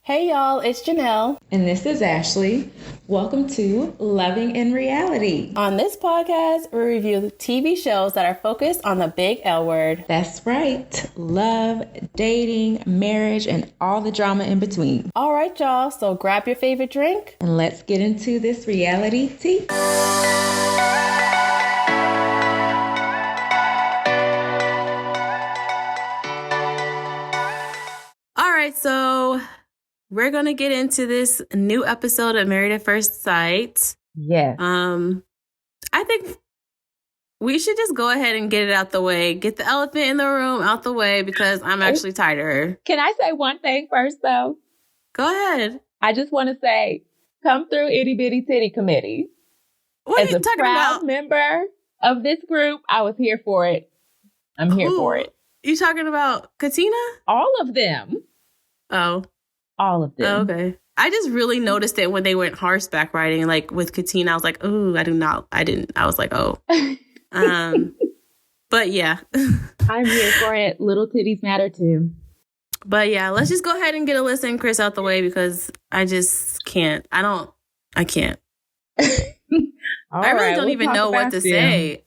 Hey y'all, it's Jennelle. And this is Ashley. Welcome to Loving in Reality. On this podcast, we review the TV shows that are focused on the big L word. That's right. Love, dating, marriage, and all the drama in between. All right, y'all, so grab your favorite drink. And let's get into this reality tea. All right, so we're going to get into this new episode of Married at First Sight. Yes. I think we should just go ahead and get it out the way. Get the elephant in the room out the way because I'm actually tired of her. Can I say one thing first, though? Go ahead. I just want to say, come through Itty Bitty Titty Committee. What As are you a talking proud about? member of this group, I was here for it. I'm here for it. You talking about Katina? All of them. Oh. All of them. Oh, okay. I just really noticed it when they went horseback riding, like with Katina. I was like, oh, I didn't. I was like, oh. But yeah. I'm here for it. Little titties matter too. But yeah, let's just go ahead and get Alyssa and Chris out the way because I just can't. I can't. I really don't even know what to say.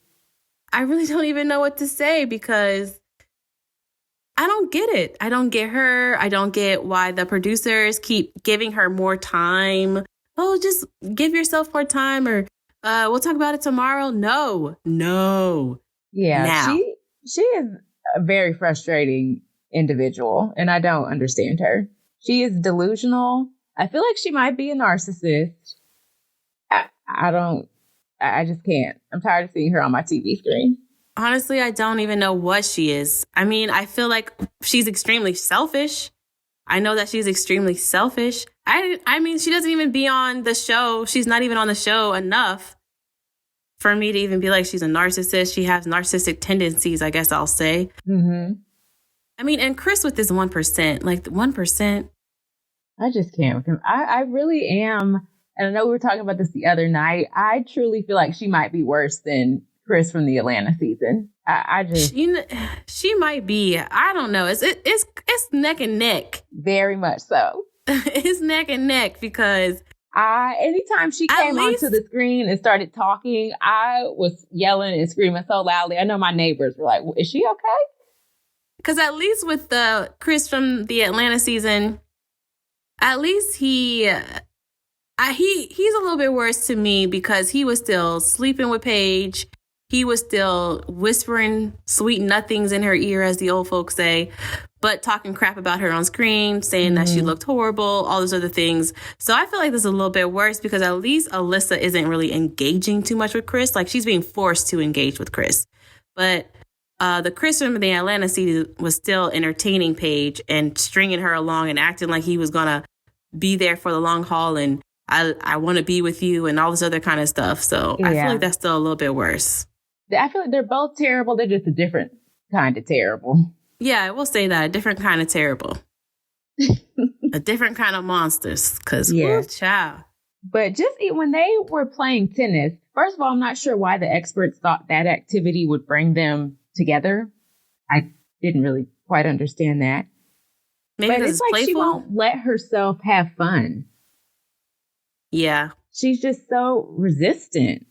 I really don't even know what to say because I don't get it. I don't get her. I don't get why the producers keep giving her more time. Oh, just give yourself more time or we'll talk about it tomorrow. No. Yeah, Now. she is a very frustrating individual, and I don't understand her. She is delusional. I feel like she might be a narcissist. I just can't. I'm tired of seeing her on my TV screen. Honestly, I don't even know what she is. I mean, I feel like she's extremely selfish. I know that she's extremely selfish. I mean, she doesn't even be on the show. She's not even on the show enough for me to even be like she's a narcissist. She has narcissistic tendencies, I guess I'll say. Mm-hmm. I mean, and Chris with this 1%, like the 1%. I just can't with him. I really am. And I know we were talking about this the other night. I truly feel like she might be worse than Chris from the Atlanta season. I just, she might be. I don't know. It's neck and neck. Very much so. It's neck and neck because anytime she came onto the screen and started talking, I was yelling and screaming so loudly. I know my neighbors were like, "Is she okay?" Because at least with the Chris from the Atlanta season, at least he's a little bit worse to me because he was still sleeping with Paige. He was still whispering sweet nothings in her ear, as the old folks say, but talking crap about her on screen, saying that she looked horrible, all those other things. So I feel like this is a little bit worse because at least Alyssa isn't really engaging too much with Chris. Like she's being forced to engage with Chris. But the Chris from the Atlanta season was still entertaining Paige and stringing her along and acting like he was going to be there for the long haul and I want to be with you and all this other kind of stuff. So I feel like that's still a little bit worse. I feel like they're both terrible. They're just a different kind of terrible. Yeah, we'll say that. A different kind of terrible. A different kind of monsters. Because, child. But just when they were playing tennis, first of all, I'm not sure why the experts thought that activity would bring them together. I didn't really quite understand that. Maybe but it's like playful. She won't let herself have fun. Yeah. She's just so resistant.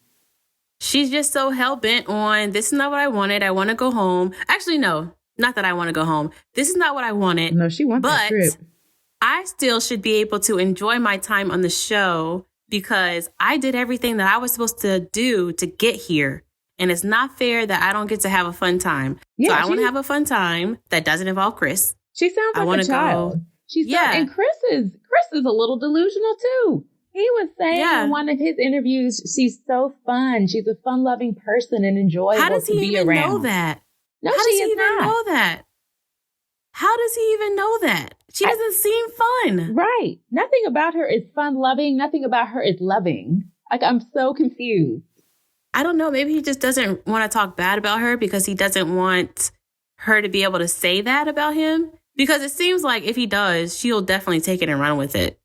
She's just so hell-bent on, this is not what I wanted. I want to go home. Actually, no, not that I want to go home. This is not what I wanted. No, she wants that trip. I still should be able to enjoy my time on the show because I did everything that I was supposed to do to get here. And it's not fair that I don't get to have a fun time. Yeah, so I want to have a fun time that doesn't involve Chris. She sounds like a child. And Chris is a little delusional too. He was saying in one of his interviews, she's so fun. She's a fun-loving person and enjoyable to be around. How does he even know that? No, How does he even know that? How does he even know that? She doesn't seem fun. Right. Nothing about her is fun-loving. Nothing about her is loving. Like, I'm so confused. I don't know. Maybe he just doesn't want to talk bad about her because he doesn't want her to be able to say that about him. Because it seems like if he does, she'll definitely take it and run with it.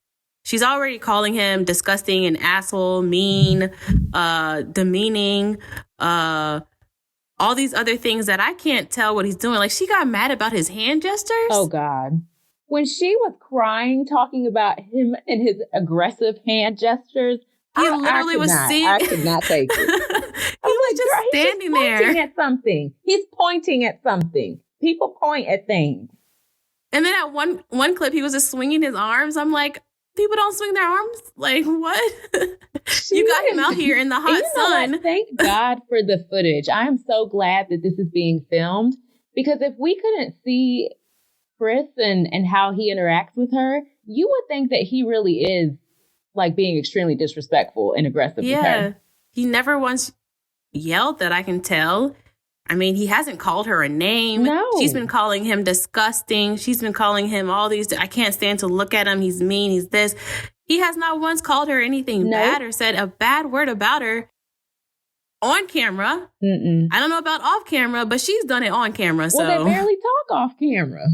She's already calling him disgusting and asshole, mean, demeaning, all these other things that I can't tell what he's doing. Like, she got mad about his hand gestures. Oh, God. when she was crying, talking about him and his aggressive hand gestures, he literally was seeing. I could not take it. He was like, just standing there. Pointing at something. He's pointing at something. People point at things. And then at one clip, he was just swinging his arms. I'm like, people don't swing their arms? Like, what? You got him out here in the hot sun. Thank God for the footage. I am so glad that this is being filmed, because if we couldn't see Chris and how he interacts with her, you would think that he really is like being extremely disrespectful and aggressive with her. Yeah. He never once yelled that I can tell. I mean, he hasn't called her a name. No. She's been calling him disgusting. She's been calling him all these. I can't stand to look at him. He's mean. He's this. He has not once called her anything bad or said a bad word about her on camera. I don't know about off camera, but she's done it on camera. So. Well, they barely talk off camera.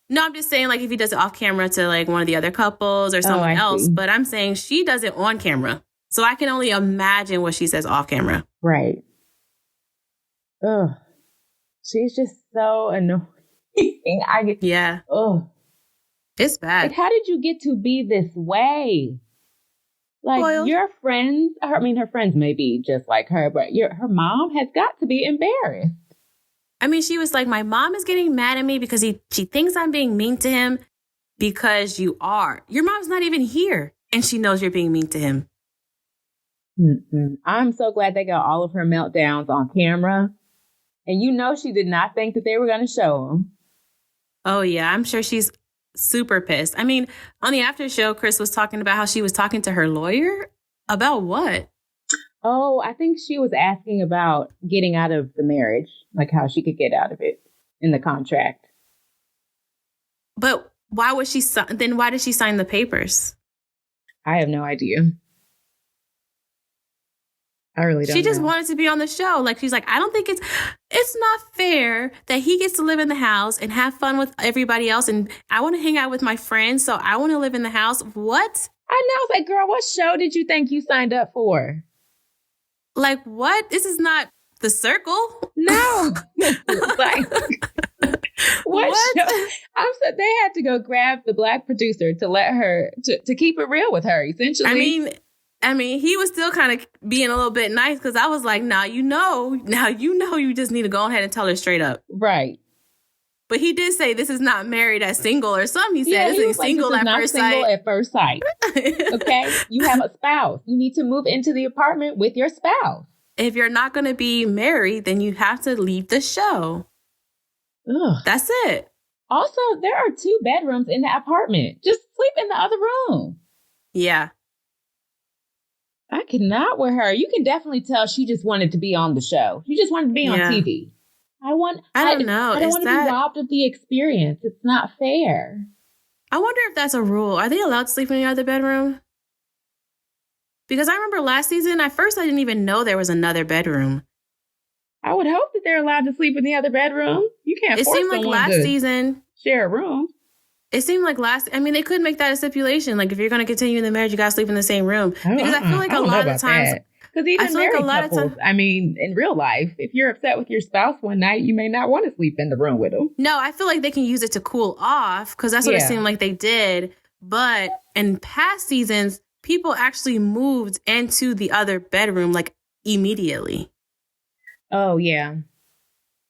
No, I'm just saying, like, if he does it off camera to, like, one of the other couples or someone else. But I'm saying she does it on camera. So I can only imagine what she says off camera. Right. Ugh. She's just so annoying. Ugh. It's bad. Like, how did you get to be this way? Like, your friends, her friends may be just like her, but her mom has got to be embarrassed. I mean, she was like, my mom is getting mad at me because she thinks I'm being mean to him because you are. Your mom's not even here, and she knows you're being mean to him. I'm so glad they got all of her meltdowns on camera. And you know she did not think that they were going to show them. Oh, yeah. I'm sure she's super pissed. I mean, on the after show, Chris was talking about how she was talking to her lawyer. About what? Oh, I think she was asking about getting out of the marriage, like how she could get out of it in the contract. But why did she sign the papers? I have no idea. I really don't know. She just wanted to be on the show. Like, she's like, I don't think it's not fair that he gets to live in the house and have fun with everybody else. And I want to hang out with my friends, so I want to live in the house. What? I know. It's like, girl, what show did you think you signed up for? Like, what? This is not The Circle. No. Like, what show? They had to go grab the black producer to let her, to keep it real with her, essentially. I mean, he was still kind of being a little bit nice, because I was like, now you know you just need to go ahead and tell her straight up. Right. But he did say this is not married at single or something. He said this is single at first sight. Single at first sight. Okay? You have a spouse. You need to move into the apartment with your spouse. If you're not going to be married, then you have to leave the show. Ugh. That's it. Also, there are 2 bedrooms in the apartment. Just sleep in the other room. Yeah. I cannot with her. You can definitely tell she just wanted to be on the show. She just wanted to be on TV. I don't know. I don't want to be robbed of the experience. It's not fair. I wonder if that's a rule. Are they allowed to sleep in the other bedroom? Because I remember last season, at first I didn't even know there was another bedroom. I would hope that they're allowed to sleep in the other bedroom. You can't force someone to last season share a room. It seemed like they could make that a stipulation. Like, if you're going to continue in the marriage, you got to sleep in the same room. Because I feel like a lot of times... Because even married couples, in real life, if you're upset with your spouse one night, you may not want to sleep in the room with them. No, I feel like they can use it to cool off, because that's what it seemed like they did. But in past seasons, people actually moved into the other bedroom, like, immediately. Oh, yeah.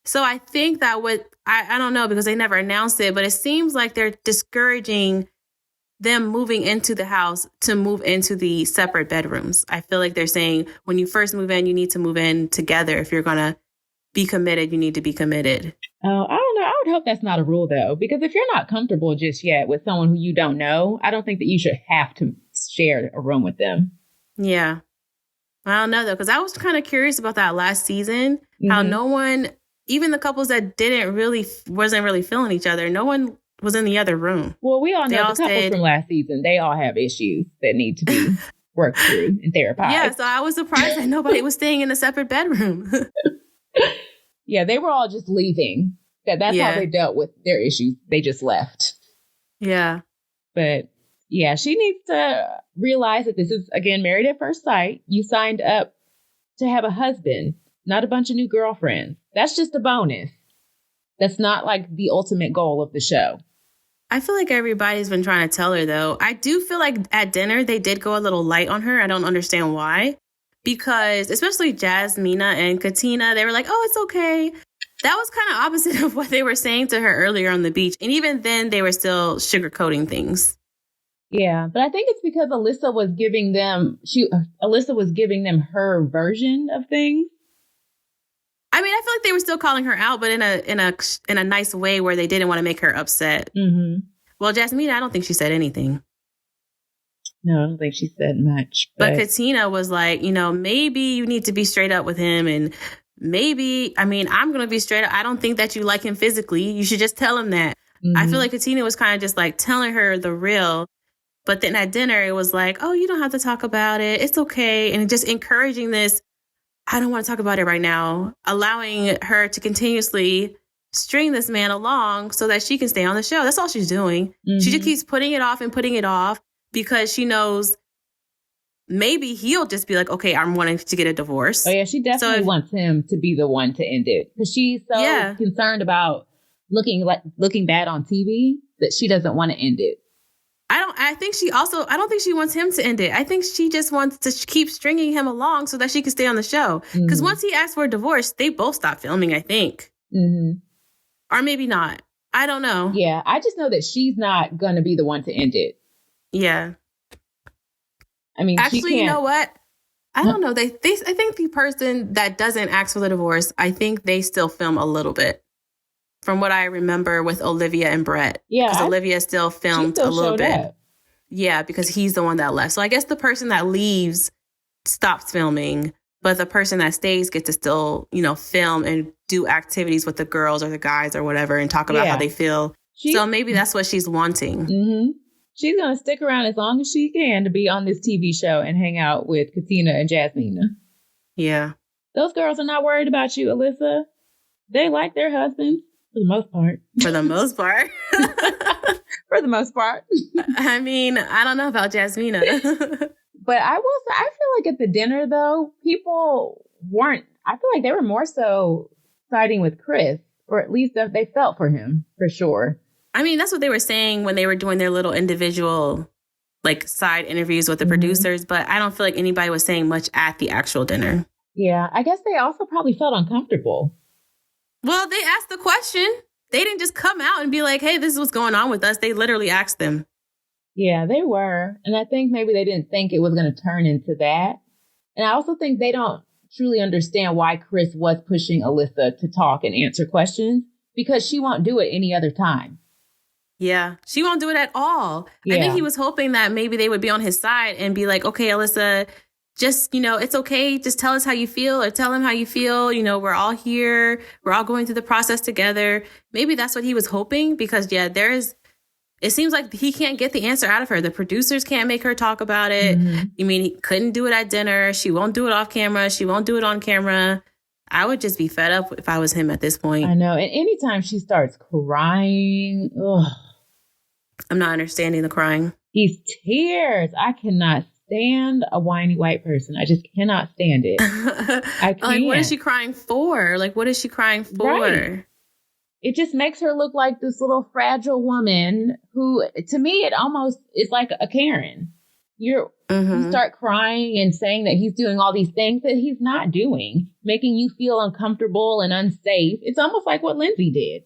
So I think that I don't know, because they never announced it, but it seems like they're discouraging them moving into the house to move into the separate bedrooms. I feel like they're saying when you first move in, you need to move in together. If you're going to be committed, you need to be committed. Oh, I don't know. I would hope that's not a rule, though, because if you're not comfortable just yet with someone who you don't know, I don't think that you should have to share a room with them. Yeah. I don't know, though, because I was kind of curious about that last season, how no one, even the couples that wasn't really feeling each other, no one was in the other room. Well, we all know the couples from last season, they all have issues that need to be worked through and therapized. Yeah, so I was surprised that nobody was staying in a separate bedroom. Yeah, they were all just leaving. That's how they dealt with their issues. They just left. Yeah. But yeah, she needs to realize that this is, again, married at first sight. You signed up to have a husband, not a bunch of new girlfriends. That's just a bonus. That's not like the ultimate goal of the show. I feel like everybody's been trying to tell her, though. I do feel like at dinner, they did go a little light on her. I don't understand why. Because especially Jasmina and Katina, they were like, oh, it's okay. That was kind of opposite of what they were saying to her earlier on the beach. And even then, they were still sugarcoating things. Yeah, but I think it's because Alyssa was giving them her version of things. I mean, I feel like they were still calling her out, but in a nice way where they didn't want to make her upset. Mm-hmm. Well, Jasmina, I don't think she said anything. No, I don't think she said much. But Katina was like, maybe you need to be straight up with him. And maybe, I'm going to be straight up. I don't think that you like him physically. You should just tell him that. Mm-hmm. I feel like Katina was kind of just like telling her the real. But then at dinner, it was like, oh, you don't have to talk about it. It's okay. And just encouraging this, I don't want to talk about it right now. Allowing her to continuously string this man along so that she can stay on the show. That's all she's doing. Mm-hmm. She just keeps putting it off because she knows maybe he'll just be like, okay, I'm wanting to get a divorce. Oh, yeah, she definitely wants him to be the one to end it. Because she's so concerned about looking bad on TV that she doesn't want to end it. I don't think she wants him to end it. I think she just wants to keep stringing him along so that she can stay on the show. Because once he asks for a divorce, they both stop filming, I think. Mm-hmm. Or maybe not. I don't know. Yeah, I just know that she's not going to be the one to end it. Yeah. I mean, actually, you know what? I don't know. I think the person that doesn't ask for the divorce, I think they still film a little bit. From what I remember with Olivia and Brett. Yeah. Because Olivia still filmed a little bit. Up. Yeah, because he's the one that left. So I guess the person that leaves stops filming, but the person that stays gets to still, film and do activities with the girls or the guys or whatever and talk about how they feel. So maybe that's what she's wanting. Mm-hmm. She's going to stick around as long as she can to be on this TV show and hang out with Katina and Jasmina. Yeah. Those girls are not worried about you, Alyssa. They like their husbands. For the most part. For the most part. For the most part. I mean, I don't know about Jasmina. But I will say, I feel like at the dinner, though, people weren't, I feel like they were more so siding with Chris, or at least they felt for him, for sure. I mean, that's what they were saying when they were doing their little individual, side interviews with the producers, but I don't feel like anybody was saying much at the actual dinner. Yeah, I guess they also probably felt uncomfortable. Well, they asked the question. They didn't just come out and be like, hey, this is what's going on with us. They literally asked them. Yeah, they were. And I think maybe they didn't think it was going to turn into that. And I also think they don't truly understand why Chris was pushing Alyssa to talk and answer questions, because she won't do it any other time. Yeah, she won't do it at all. Yeah. I think he was hoping that maybe they would be on his side and be like, okay, Alyssa, just, it's okay. Just tell us how you feel, or tell him how you feel. We're all here. We're all going through the process together. Maybe that's what he was hoping, because, it seems like he can't get the answer out of her. The producers can't make her talk about it. Mm-hmm. He couldn't do it at dinner. She won't do it off camera. She won't do it on camera. I would just be fed up if I was him at this point. I know. And anytime she starts crying, I'm not understanding the crying. These tears. I cannot stand a whiny white person. I just cannot stand it. I can't. What is she crying for? What is she crying for? Right. It just makes her look like this little fragile woman who, to me, it almost is like a Karen. You start crying and saying that he's doing all these things that he's not doing, making you feel uncomfortable and unsafe. It's almost like what Lindsay did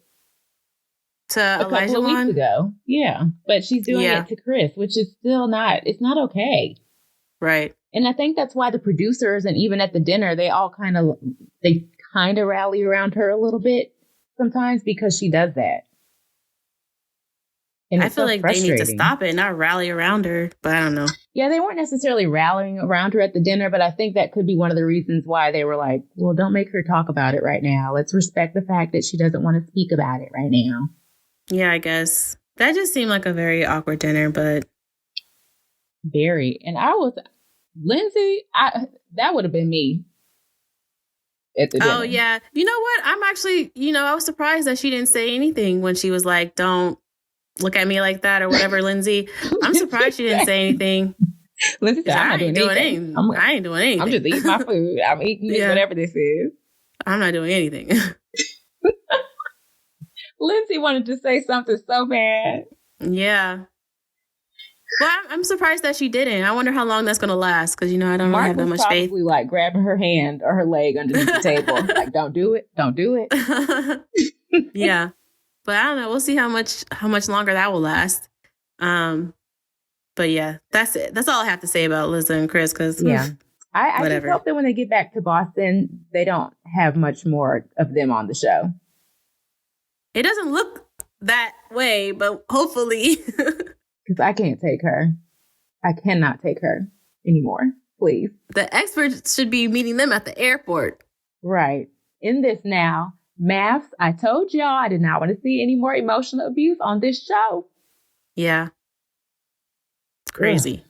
to a couple of weeks ago. Yeah, but she's doing it to Chris, which is still not, it's not okay. Right. And I think that's why the producers, and even at the dinner, they kind of rally around her a little bit sometimes, because she does that. And I feel like they need to stop it, not rally around her, but I don't know. Yeah, they weren't necessarily rallying around her at the dinner, but I think that could be one of the reasons why they were like, well, don't make her talk about it right now. Let's respect the fact that she doesn't want to speak about it right now. Yeah, I guess. That just seemed like a very awkward dinner, but... Very. And Lindsay, that would have been me at the dinner. Oh, yeah. You know what? I'm actually, I was surprised that she didn't say anything when she was like, don't look at me like that or whatever, Lindsay. I'm surprised she didn't say anything. Lindsay said, I ain't doing anything. I ain't doing anything. I'm just eating my food. I'm eating whatever this is. I'm not doing anything. Lindsay wanted to say something so bad. Yeah. Well, I'm surprised that she didn't. I wonder how long that's going to last because, I don't really Mark have that was much faith. probably like grabbing her hand or her leg underneath the table. Like, don't do it. Don't do it. Yeah. But I don't know. We'll see how much longer that will last. But yeah, that's it. That's all I have to say about Alyssa and Chris because I just hope that when they get back to Boston, they don't have much more of them on the show. It doesn't look that way, but hopefully. Because I can't take her. I cannot take her anymore. Please. The experts should be meeting them at the airport. Right. In this now, MAFS, I told y'all I did not want to see any more emotional abuse on this show. Yeah. It's crazy.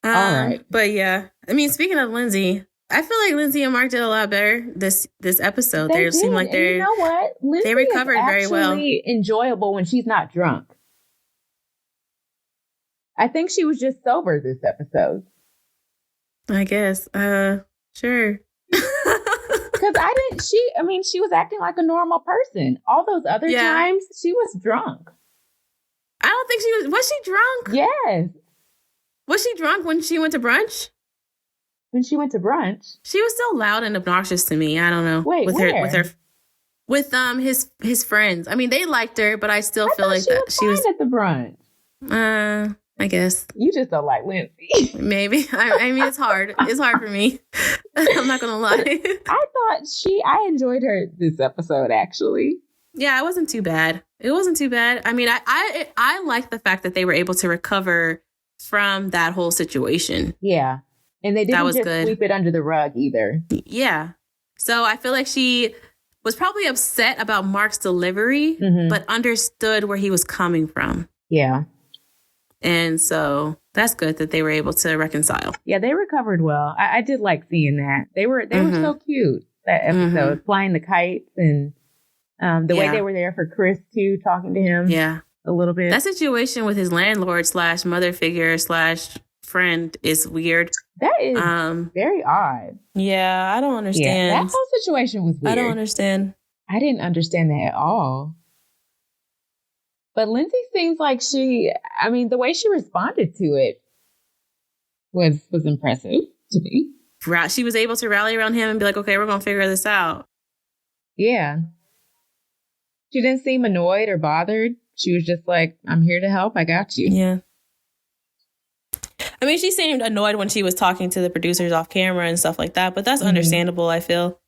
All right. But yeah, I mean, speaking of Lindsay, I feel like Lindsay and Mark did a lot better this episode. They seem like you know what? Lindsay they recovered is very well. Enjoyable when she's not drunk. I think she was just sober this episode. I guess. Sure. Because she was acting like a normal person. All those other times, she was drunk. I don't think was she drunk? Yes. Was she drunk when she went to brunch? When she went to brunch? She was still loud and obnoxious to me. I don't know. Wait, with his friends. I mean, they liked her, but I still feel like that she was at the brunch. I guess. You just don't like Lindsay. Maybe. I mean, it's hard. It's hard for me. I'm not going to lie. I enjoyed her this episode, actually. Yeah, it wasn't too bad. I mean, I like the fact that they were able to recover from that whole situation. Yeah. And they didn't just good. sweep it under the rug either. Yeah. So I feel like she was probably upset about Mark's delivery, but understood where he was coming from. Yeah. And so that's good that they were able to reconcile. Yeah, they recovered well. I did like seeing that. They were so cute, that episode, flying the kites and the way they were there for Chris, too, talking to him a little bit. That situation with his landlord / mother figure / friend is weird. That is very odd. Yeah, I don't understand. Yeah, that whole situation was weird. I don't understand. I didn't understand that at all. But Lindsay seems like the way she responded to it was impressive to me. She was able to rally around him and be like, okay, we're going to figure this out. Yeah. She didn't seem annoyed or bothered. She was just like, I'm here to help. I got you. Yeah. I mean, she seemed annoyed when she was talking to the producers off camera and stuff like that, but that's understandable, I feel.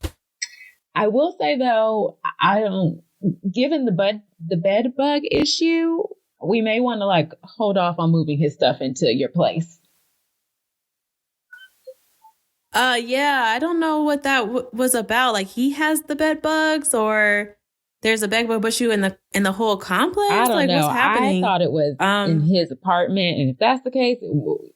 I will say, though, given the bed bug issue, we may want to hold off on moving his stuff into your place. Yeah, I don't know what that was about. Like, he has the bed bugs, or there's a bed bug issue in the whole complex. I don't know. What's happening? I thought it was in his apartment, and if that's the case,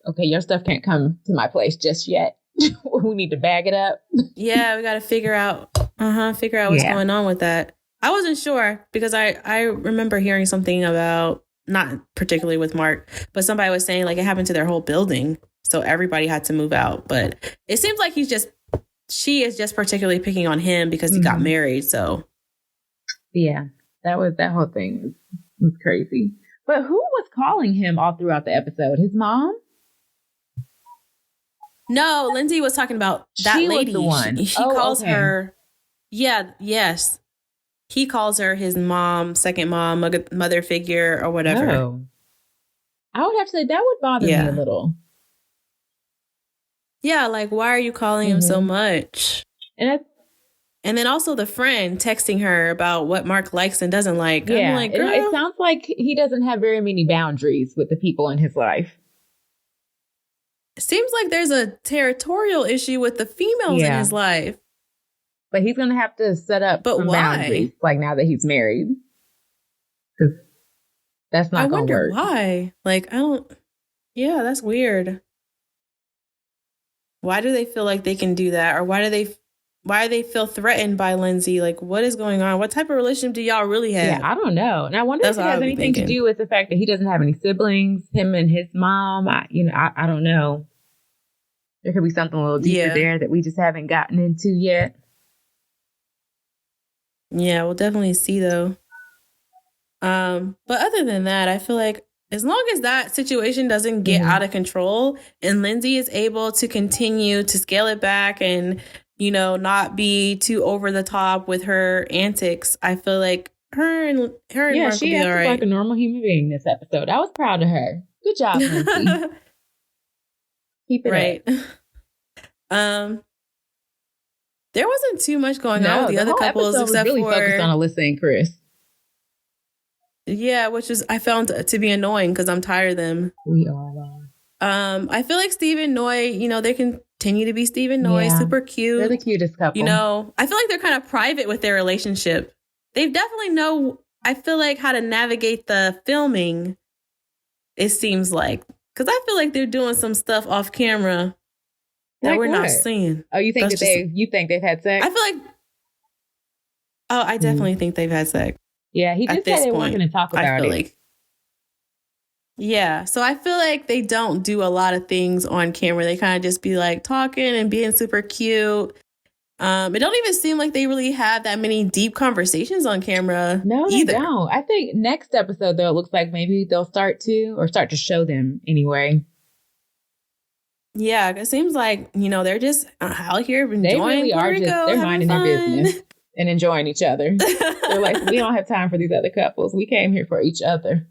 okay, your stuff can't come to my place just yet. We need to bag it up. Yeah, we got to figure out what's going on with that. I wasn't sure because I remember hearing something about, not particularly with Mark, but somebody was saying it happened to their whole building. So everybody had to move out. But it seems like she is just particularly picking on him because he got married. So yeah, that whole thing was crazy. But who was calling him all throughout the episode? His mom? No, Lindsay was talking about that lady. Was the one. She calls her. Yeah. Yes. He calls her his mom, second mom, mother figure, or whatever. Oh. I would have to say that would bother me a little. Yeah, why are you calling him so much? And then also the friend texting her about what Mark likes and doesn't like. Yeah, I'm like, girl. It sounds like he doesn't have very many boundaries with the people in his life. It seems like there's a territorial issue with the females in his life. But he's going to have to set up some boundaries, now that he's married. Because that's not going to work. I wonder why. Yeah, that's weird. Why do they feel like they can do that? Or why do they feel threatened by Lindsay? What is going on? What type of relationship do y'all really have? Yeah, I don't know. And I wonder if it has anything to do with the fact that he doesn't have any siblings, him and his mom. I don't know. There could be something a little deeper there that we just haven't gotten into yet. Yeah, we'll definitely see, though. But other than that, I feel like as long as that situation doesn't get out of control and Lindsay is able to continue to scale it back and, you know, not be too over the top with her antics, I feel like her and Mark will be all right. She acted like a normal human being this episode. I was proud of her. Good job, Lindsay. Keep it up. There wasn't too much going on with the other couples except really for focused on Alyssa and Chris. Yeah, which is I found to be annoying because I'm tired of them. We all are. I feel like Steve and Noy, you know, they continue to be Steve and Noy, super cute. They're the cutest couple. You know, I feel like they're kind of private with their relationship. They definitely know, I feel like, how to navigate the filming, it seems like. Because I feel like they're doing some stuff off camera that we're not seeing. Oh, you think you think they've had sex? I feel like, I definitely think they've had sex. Yeah, he just said they weren't going to talk about it. Like, yeah, so I feel like they don't do a lot of things on camera. They kind of just be like talking and being super cute. It don't even seem like they really have that many deep conversations on camera. No, they don't. I think next episode, though, it looks like maybe they'll start to show them anyway. Yeah, it seems like, you know, they're just out here enjoying. They really are they're minding their business and enjoying each other. They're like, we don't have time for these other couples. We came here for each other.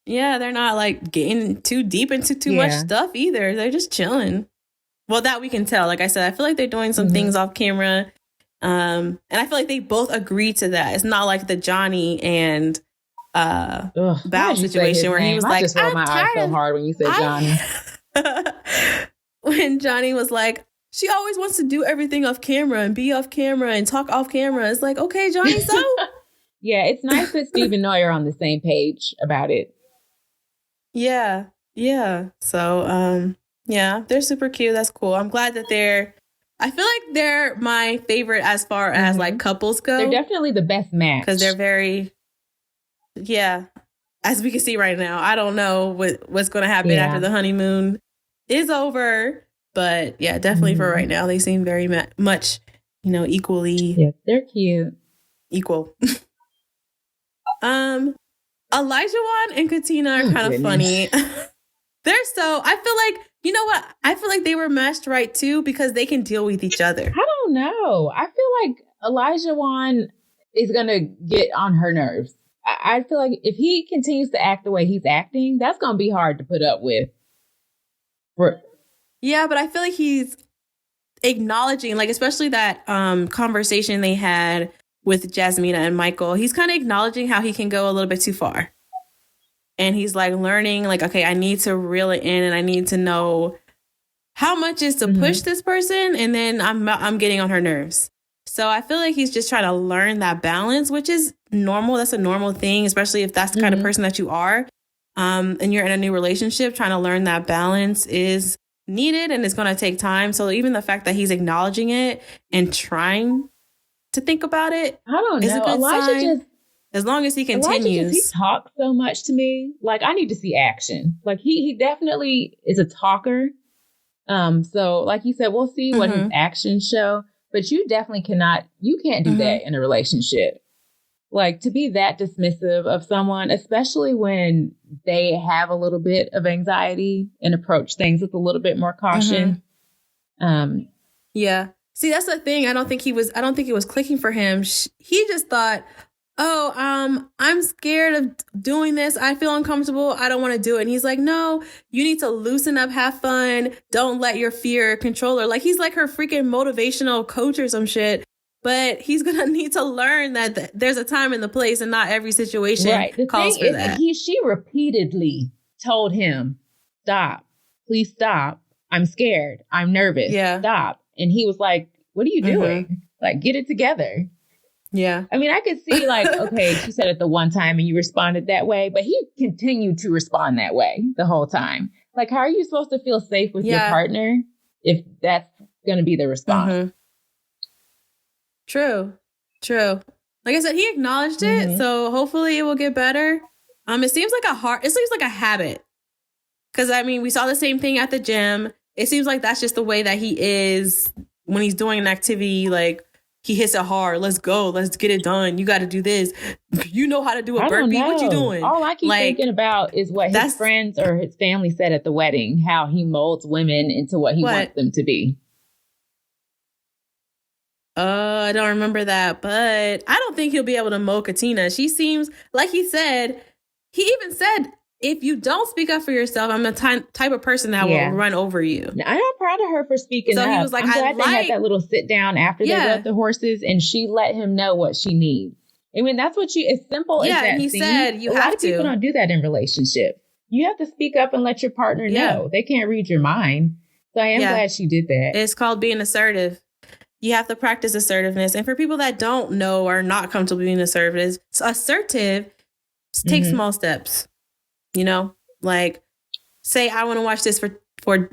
Yeah, they're not like getting too deep into too much stuff either. They're just chilling. Well, that we can tell. Like I said, I feel like they're doing some things off camera. And I feel like they both agree to that. It's not like the Johnny and Bao situation where he was like, I just rolled my eyes so hard when you said Johnny. When Johnny was like, she always wants to do everything off camera and be off camera and talk off camera. It's like, okay, Johnny, so? Yeah, it's nice that Steve and Noy are on the same page about it. Yeah. So, yeah, they're super cute. That's cool. I'm glad that I feel like they're my favorite as far as like couples go. They're definitely the best match. Because they're very, as we can see right now, I don't know what's going to happen after the honeymoon is over. But yeah, definitely for right now, they seem very much, you know, equally. Yeah, they're cute. Equal. Elijah Wan and Katina are kind of funny. I feel like, you know what? I feel like they were matched right too because they can deal with each other. I don't know. I feel like Elijah Wan is going to get on her nerves. I feel like if he continues to act the way he's acting, that's going to be hard to put up with. Yeah, but I feel like he's acknowledging, like, especially that conversation they had with Jasmina and Michael. He's kind of acknowledging how he can go a little bit too far. And he's like learning, like, okay, I need to reel it in and I need to know how much is to push this person. And then I'm getting on her nerves. So I feel like he's just trying to learn that balance, which is normal. That's a normal thing, especially if that's the kind of person that you are. And you're in a new relationship, trying to learn that balance is needed and it's going to take time. So even the fact that he's acknowledging it and trying to think about it, I don't know. Is a good sign. As long as he continues. He talks so much to me. Like, I need to see action. Like, he definitely is a talker. So like you said, we'll see what his actions show. But you definitely you can't do that in a relationship. Like, to be that dismissive of someone, especially when they have a little bit of anxiety and approach things with a little bit more caution. Yeah. See, that's the thing. I don't think it was clicking for him. He just thought, I'm scared of doing this. I feel uncomfortable. I don't want to do it. And he's like, no, you need to loosen up, have fun. Don't let your fear control her. Like, he's like her freaking motivational coach or some shit. But he's going to need to learn that there's a time and the place and not every situation calls for that. She repeatedly told him, stop, please stop. I'm scared. I'm nervous. Yeah. Stop. And he was like, what are you doing? Like, get it together. Yeah. I mean, I could see like, okay, she said it the one time and you responded that way, but he continued to respond that way the whole time. Like, how are you supposed to feel safe with your partner if that's going to be the response? True. Like I said, he acknowledged it. So hopefully it will get better. It seems like a habit. Cause I mean, we saw the same thing at the gym. It seems like that's just the way that he is when he's doing an activity, like he hits it hard. Let's go. Let's get it done. You got to do this. You know how to do a burpee. What you doing? All I keep thinking about is what his friends or his family said at the wedding, how he molds women into what he wants them to be. I don't remember that, but I don't think he'll be able to mold Katina. She seems, like he said, he even said, if you don't speak up for yourself, I'm the type of person that will run over you. Now, I'm proud of her for speaking up. He was like, I'm glad they had that little sit down after they rode the horses, and she let him know what she needs. I mean, that's what as simple as that. Yeah, he said you have to. A lot of people don't do that in relationships. You have to speak up and let your partner know. They can't read your mind. So I am glad she did that. It's called being assertive. You have to practice assertiveness. And for people that don't know or are not comfortable being assertive take small steps. You know, like say I want to watch this I want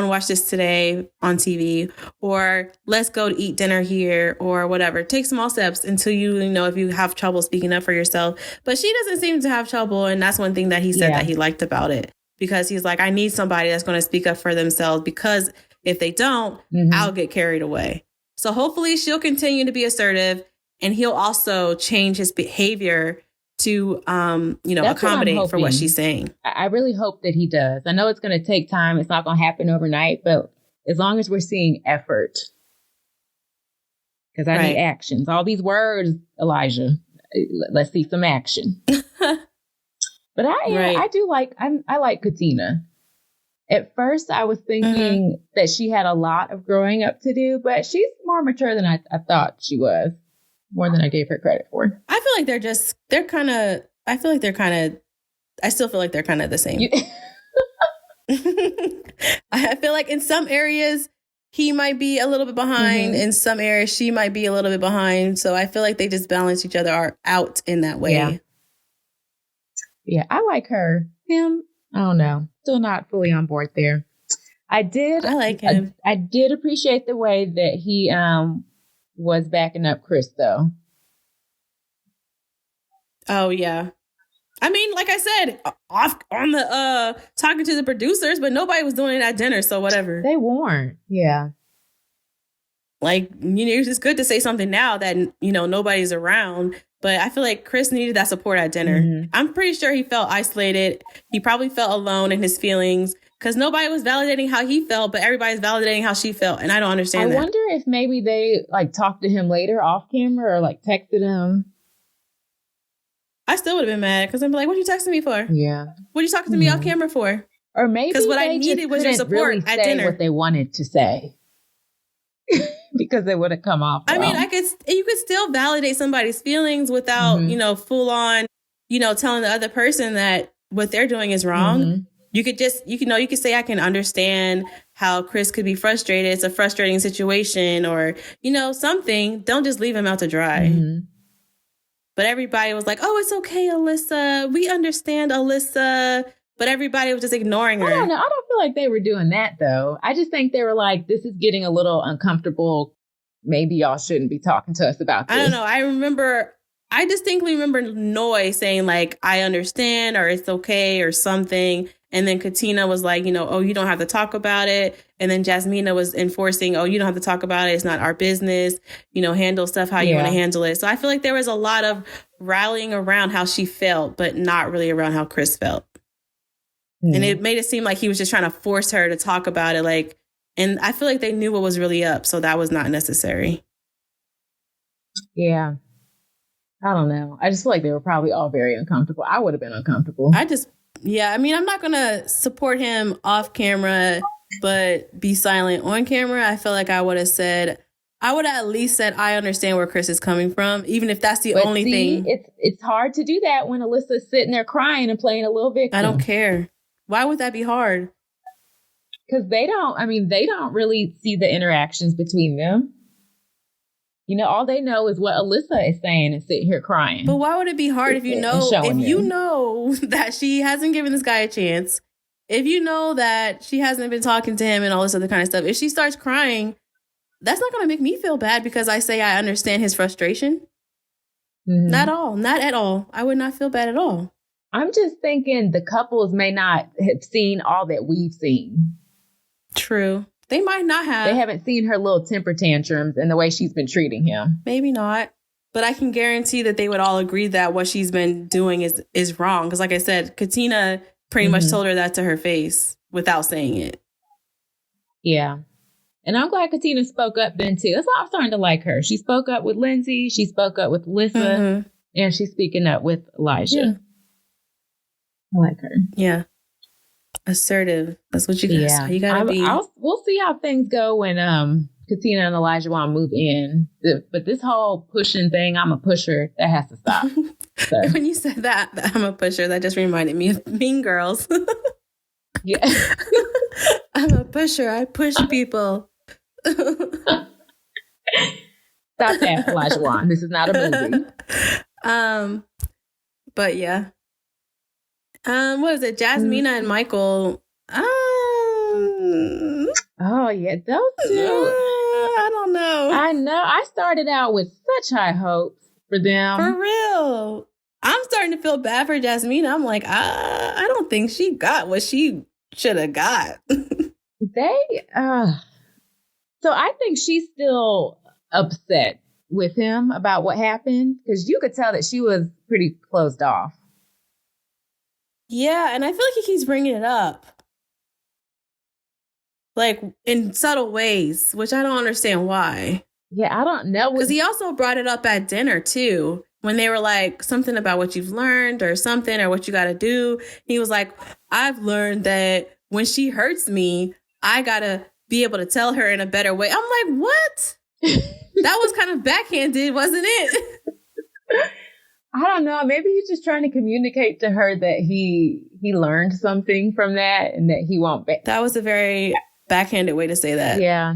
to watch this today on TV, or let's go to eat dinner here, or whatever. Take small steps until you know if you have trouble speaking up for yourself. But she doesn't seem to have trouble, and that's one thing that he said that he liked about it, because he's like, I need somebody that's going to speak up for themselves, because if they don't, I'll get carried away. So hopefully she'll continue to be assertive, and he'll also change his behavior to, accommodate for what she's saying. I really hope that he does. I know it's going to take time. It's not going to happen overnight, but as long as we're seeing effort, because I need actions. All these words, Elijah, let's see some action. But I like Katina. At first, I was thinking that she had a lot of growing up to do, but she's more mature than I thought she was. More than I gave her credit for. I feel like I still feel like they're kind of the same. I feel like in some areas he might be a little bit behind. In some areas she might be a little bit behind. So I feel like they just balance each other out in that way. Yeah, I like her. Him, I don't know. Still not fully on board there. I like him. I did appreciate the way that he was backing up Chris, though. Oh, yeah. I mean, like I said, off on the talking to the producers, but nobody was doing it at dinner, so whatever. They weren't. Yeah. Like, it's just good to say something now that, nobody's around. But I feel like Chris needed that support at dinner. I'm pretty sure he felt isolated. He probably felt alone in his feelings, because nobody was validating how he felt, but everybody's validating how she felt. And I don't understand that. I wonder if maybe they talked to him later off camera, or texted him. I still would have been mad, because I'd be like, what are you texting me for? Yeah. What are you talking to me off camera for? Or maybe because what I needed was your support really at dinner. What they wanted to say. Because they would have come off wrong. I mean, you could still validate somebody's feelings without, full on, telling the other person that what they're doing is wrong. You could just, you could say, I can understand how Chris could be frustrated. It's a frustrating situation, or, something. Don't just leave him out to dry. But everybody was like, oh, it's okay, Alyssa. We understand, Alyssa. But everybody was just ignoring her. I don't know. I don't feel like they were doing that, though. I just think they were like, this is getting a little uncomfortable. Maybe y'all shouldn't be talking to us about this. I don't know. I distinctly remember Noy saying, I understand, or it's okay, or something. And then Katina was like, oh, you don't have to talk about it. And then Jasmina was enforcing, oh, you don't have to talk about it. It's not our business. Handle stuff how you want to handle it. So I feel like there was a lot of rallying around how she felt, but not really around how Chris felt. And it made it seem like he was just trying to force her to talk about it. And I feel like they knew what was really up. So that was not necessary. Yeah. I don't know. I just feel like they were probably all very uncomfortable. I would have been uncomfortable. I'm not going to support him off camera, but be silent on camera. I feel like I would have at least said, I understand where Chris is coming from, even if that's the only thing. It's hard to do that when Alyssa's sitting there crying and playing a little victim. I don't care. Why would that be hard? Because they don't really see the interactions between them. All they know is what Alyssa is saying and sitting here crying. But why would it be hard if you know that she hasn't given this guy a chance? If you know that she hasn't been talking to him and all this other kind of stuff, if she starts crying, that's not going to make me feel bad because I say I understand his frustration. Not at all. I would not feel bad at all. I'm just thinking the couples may not have seen all that we've seen. True. They might not have. They haven't seen her little temper tantrums and the way she's been treating him. Maybe not. But I can guarantee that they would all agree that what she's been doing is wrong. Because like I said, Katina pretty much told her that to her face without saying it. Yeah. And I'm glad Katina spoke up then too. That's why I'm starting to like her. She spoke up with Lindsay. She spoke up with Alyssa. And she's speaking up with Elijah. Yeah. I like her. Yeah. Assertive. That's what you got. You gotta be. We'll see how things go when Katina and Elijah want to move in. But this whole pushing thing, I'm a pusher, that has to stop. So. When you said that I'm a pusher, that just reminded me of Mean Girls. Yeah. I'm a pusher. I push people. Stop that, Elijah Wan. This is not a movie. But yeah. What is it? Jasmina and Michael. Oh yeah, those two. I don't know. I know. I started out with such high hopes for them. For real. I'm starting to feel bad for Jasmina. I'm like, I don't think she got what she should have got. So I think she's still upset with him about what happened, because you could tell that she was pretty closed off. Yeah, and I feel like he keeps bringing it up. Like, in subtle ways, which I don't understand why. Yeah, I don't know. Because he also brought it up at dinner, too. When they were like, something about what you've learned or something or what you got to do. He was like, I've learned that when she hurts me, I got to be able to tell her in a better way. I'm like, what? That was kind of backhanded, wasn't it? I don't know. Maybe he's just trying to communicate to her that he learned something from that and that he won't. That was a very backhanded way to say that. Yeah.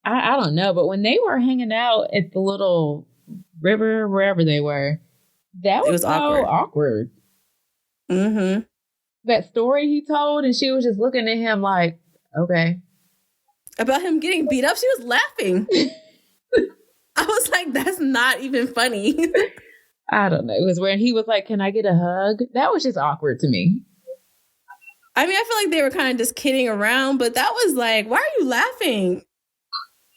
I don't know. But when they were hanging out at the little river, wherever they were, that was so awkward. Mm-hmm. That story he told, and she was just looking at him like, okay. About him getting beat up, she was laughing. I was like, that's not even funny. I don't know. It was when he was like, can I get a hug? That was just awkward to me. I mean, I feel like they were kind of just kidding around, but that was like, why are you laughing?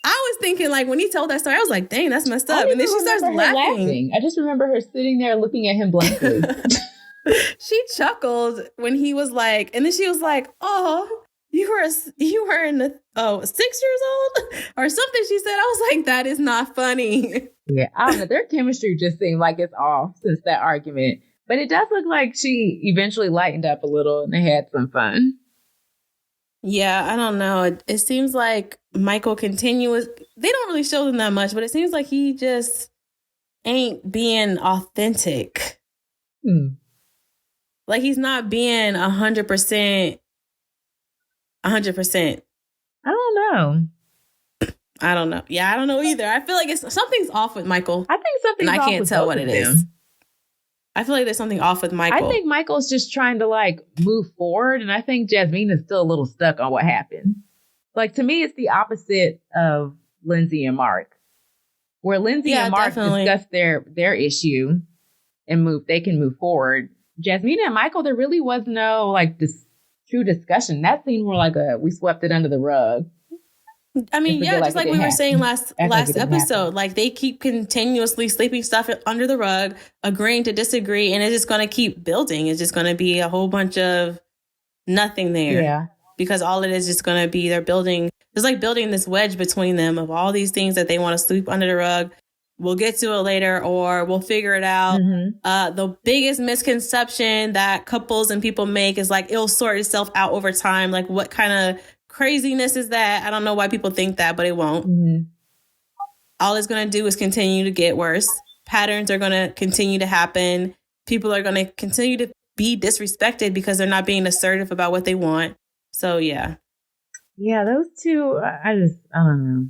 I was thinking, like, when he told that story, I was like, dang, that's messed up. And then she starts laughing. I just remember her sitting there looking at him blankly. She chuckled when he was like, and then she was like, oh, you were in the 6 years old or something. She said, I was like, that is not funny. Yeah, I don't know. Their chemistry just seemed like it's off since that argument. But it does look like she eventually lightened up a little and they had some fun. Yeah, I don't know. It seems like Michael they don't really show them that much, but it seems like he just ain't being authentic. Like he's not being 100%. 100%. I don't know. I don't know. Yeah, I don't know either. I feel like something's off with Michael. I think something's off with and I can't tell what it them. is. I feel like there's something off with Michael. I think Michael's just trying to like move forward, and I think Jasmine is still a little stuck on what happened. Like to me, it's the opposite of Lindsay and Mark, where Lindsay and Mark discuss their issue and they can move forward. Jasmine and Michael, there really was no like this true discussion. That seemed more like we swept it under the rug. I mean, yeah, just like we were saying last episode, like they keep continuously sweeping stuff under the rug, agreeing to disagree, and it's just going to keep building. It's just going to be a whole bunch of nothing there. Yeah. Because all it is just going to be building this wedge between them of all these things that they want to sweep under the rug. We'll get to it later or we'll figure it out. Mm-hmm. The biggest misconception that couples and people make is like it'll sort itself out over time. Like what kind of craziness is that? I don't know why people think that, but it won't. Mm-hmm. All it's going to do is continue to get worse. Patterns are going to continue to happen. People are going to continue to be disrespected because they're not being assertive about what they want. So, yeah. Yeah, those two, I don't know.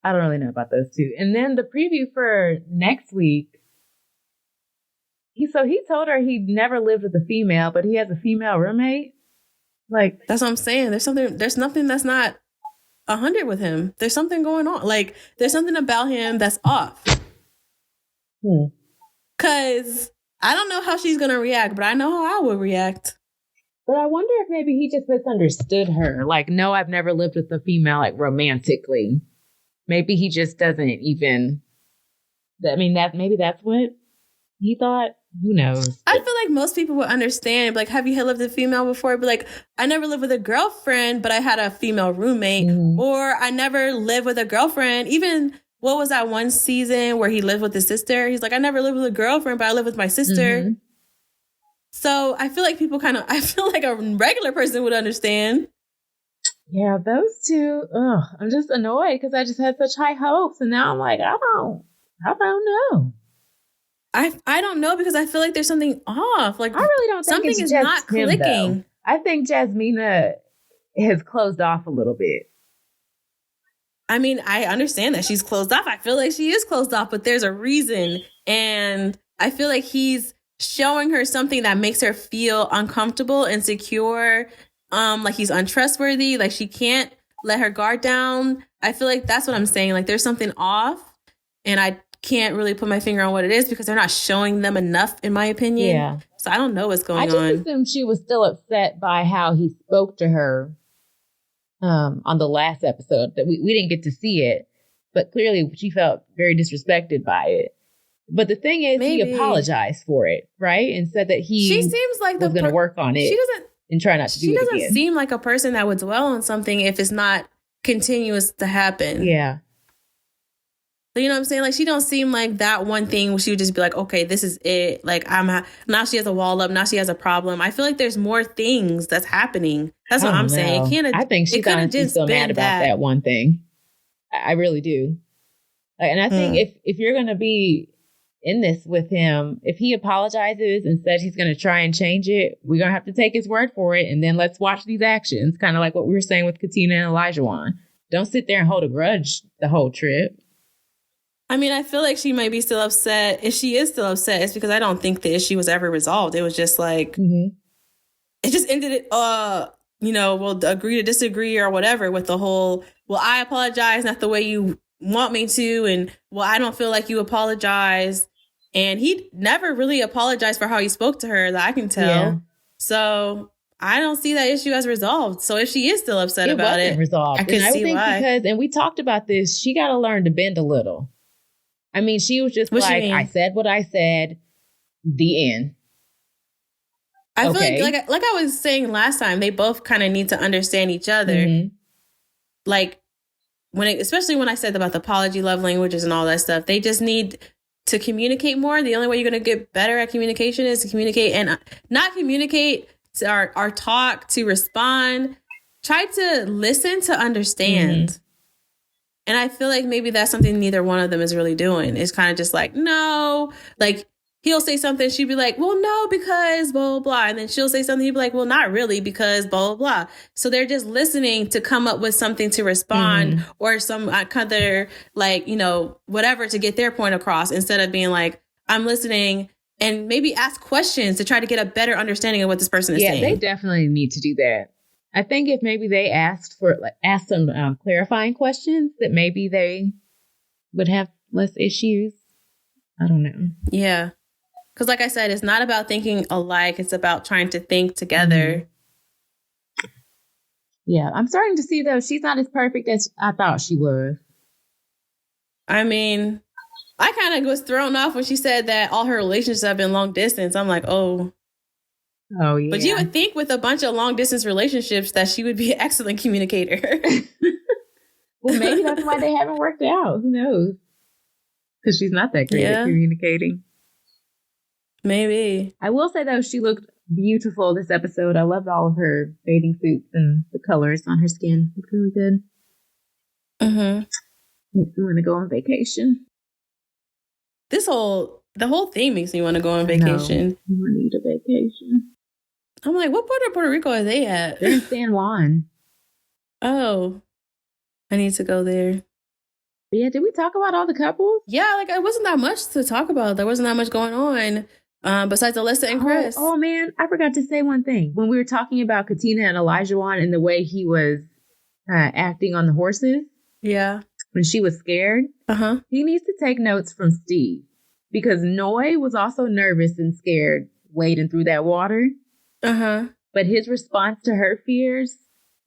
I don't really know about those two. And then the preview for next week, he told her he'd never lived with a female, but he has a female roommate. Like that's what I'm saying. There's nothing that's not 100 with him. There's something going on. Like there's something about him that's off. Cause I don't know how she's gonna react, but I know how I would react. But I wonder if maybe he just misunderstood her. Like, no, I've never lived with a female, like, romantically. Maybe he just doesn't even... maybe that's what he thought. Who knows? I feel like most people would understand. Like, have you lived with a female before? But like, I never lived with a girlfriend, but I had a female roommate. Mm-hmm. Or I never lived with a girlfriend. Even, what was that one season where he lived with his sister? He's like, I never lived with a girlfriend, but I lived with my sister. Mm-hmm. So I feel like I feel like a regular person would understand. Yeah, those two, I'm just annoyed because I just had such high hopes. And now I'm like, I don't know. I don't know, because I feel like there's something off. Like, I really don't think something it's is just not him, clicking. though. I think Jasmina has closed off a little bit. I mean, I understand that she's closed off. I feel like she is closed off, but there's a reason. And I feel like he's showing her something that makes her feel uncomfortable, insecure, like he's untrustworthy, like she can't let her guard down. I feel like that's what I'm saying. Like, there's something off, and I can't really put my finger on what it is because they're not showing them enough, in my opinion. Yeah. So I don't know what's going on. I just assumed she was still upset by how he spoke to her on the last episode. That we didn't get to see it, but clearly she felt very disrespected by it. But the thing is, he apologized for it, right? And said that she seems like was going to work on it. She doesn't and try not to do it again. She doesn't seem like a person that would dwell on something if it's not continuous to happen. Yeah. You know what I'm saying? Like, she don't seem like that one thing where she would just be like, okay, this is it. Like, now she has a wall up. Now she has a problem. I feel like there's more things that's happening. That's what I'm saying. I think she's honestly still mad about that one thing. I really do. And I think if you're going to be in this with him, if he apologizes and says he's going to try and change it, we're going to have to take his word for it. And then let's watch these actions. Kind of like what we were saying with Katina and Elijah. Don't sit there and hold a grudge the whole trip. I mean, I feel like she might be still upset. If she is still upset, it's because I don't think the issue was ever resolved. It was just like, it just ended, we'll agree to disagree or whatever with the whole, well, I apologize, not the way you want me to. And, well, I don't feel like you apologized. And he never really apologized for how he spoke to her, that I can tell. Yeah. So I don't see that issue as resolved. So if she is still upset about it, resolved. I can see why. And we talked about this, she got to learn to bend a little. I mean, she was just I said what I said, the end. I feel like I was saying last time, they both kind of need to understand each other. Mm-hmm. Like, especially when I said about the apology, love languages and all that stuff, they just need to communicate more. The only way you're going to get better at communication is to communicate, and not communicate to our talk, to respond. Try to listen to understand. Mm-hmm. And I feel like maybe that's something neither one of them is really doing. It's kind of just like, no, like he'll say something. She'd be like, well, no, because blah, blah, blah. And then she'll say something. He'd be like, well, not really, because blah, blah, blah. So they're just listening to come up with something to respond or some other, like, whatever to get their point across, instead of being like, I'm listening, and maybe ask questions to try to get a better understanding of what this person is saying. Yeah, they definitely need to do that. I think if maybe they asked some clarifying questions, that maybe they would have less issues. I don't know. Yeah. Because like I said, it's not about thinking alike. It's about trying to think together. Mm-hmm. Yeah. I'm starting to see, though, she's not as perfect as I thought she was. I mean, I kind of was thrown off when she said that all her relationships have been long distance. I'm like, oh, yeah. But you would think with a bunch of long distance relationships that she would be an excellent communicator. Well, maybe that's why they haven't worked out. Who knows? Because she's not that great at communicating. Maybe. I will say, though, she looked beautiful this episode. I loved all of her bathing suits and the colors on her skin. It's really good. Mm-hmm. Makes me want to go on vacation. The whole thing makes me want to go on vacation. I need a vacation. I'm like, what part of Puerto Rico are they at? They're in San Juan. Oh, I need to go there. Yeah, did we talk about all the couples? Yeah, like it wasn't that much to talk about. There wasn't that much going on besides Alyssa and Chris. Oh man, I forgot to say one thing. When we were talking about Katina and Elijah and the way he was acting on the horses. Yeah. When she was scared. Uh-huh. He needs to take notes from Steve. Because Noi was also nervous and scared wading through that water. Uh-huh. But his response to her fears,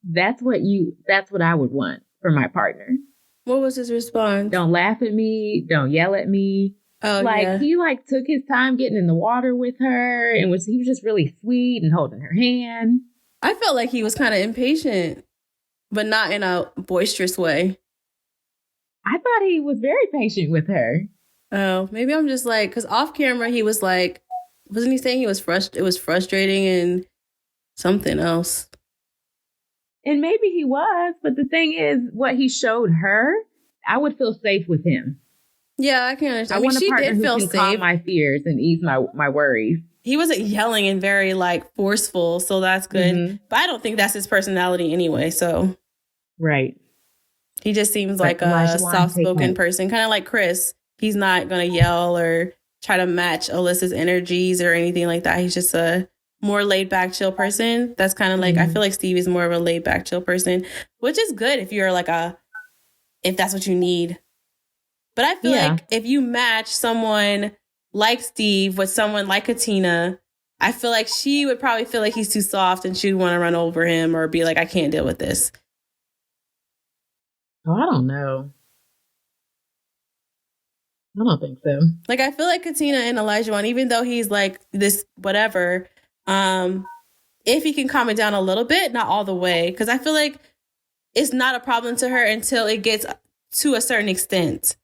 that's what I would want for my partner. What was his response? Don't laugh at me. Don't yell at me. Oh, yeah. He took his time getting in the water with her and he was just really sweet and holding her hand. I felt like he was kind of impatient, but not in a boisterous way. I thought he was very patient with her. Oh, maybe I'm just like, because off camera he was like, wasn't he saying it was frustrating and something else? And maybe he was, but the thing is, what he showed her, I would feel safe with him. Yeah, I can understand. I want a partner who feel can safe. calm my fears and ease my worries. He wasn't yelling and very forceful, so that's good. Mm-hmm. But I don't think that's his personality anyway. So, right. He just seems like a soft-spoken person, kind of like Chris. He's not gonna yell or try to match Alyssa's energies or anything like that. He's just a more laid-back, chill person. That's kind of like, I feel like Steve is more of a laid-back, chill person, which is good if you're if that's what you need. But I feel like if you match someone like Steve with someone like Katina, I feel like she would probably feel like he's too soft and she'd want to run over him or be like, I can't deal with this. Oh, I don't know. I don't think so. I feel like Katina and Elijah, even though he's like this whatever, if he can calm it down a little bit, not all the way, because I feel like it's not a problem to her until it gets to a certain extent.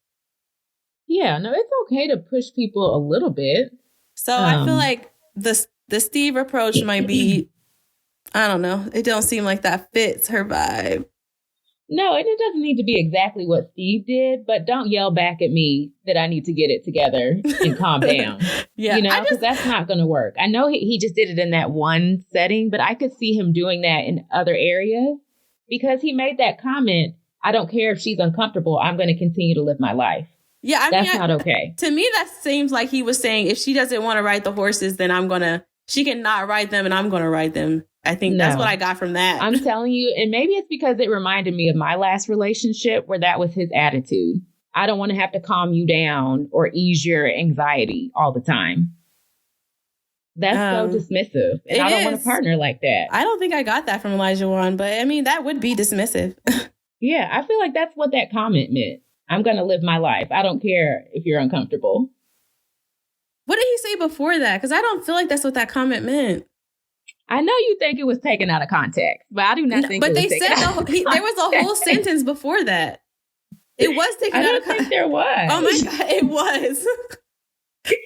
Yeah, no, it's okay to push people a little bit. So I feel like the Steve approach might be, I don't know, it don't seem like that fits her vibe. No, and it doesn't need to be exactly what Steve did, but don't yell back at me that I need to get it together and calm down. Yeah, because that's not going to work. I know he just did it in that one setting, but I could see him doing that in other areas because he made that comment, I don't care if she's uncomfortable, I'm going to continue to live my life. Yeah, that's not okay. To me, that seems like he was saying, if she doesn't want to ride the horses, then she can not ride them and I'm going to ride them. I think that's what I got from that. I'm telling you, and maybe it's because it reminded me of my last relationship where that was his attitude. I don't want to have to calm you down or ease your anxiety all the time. That's so dismissive. And I don't want a partner like that. I don't think I got that from Elijah Wan, but I mean, that would be dismissive. Yeah, I feel like that's what that comment meant. I'm going to live my life. I don't care if you're uncomfortable. What did he say before that? Because I don't feel like that's what that comment meant. I know you think it was taken out of context, but I do not think it was taken out of context. There was a whole sentence before that. It was taken out of context. I don't think there was. Oh my God, it was.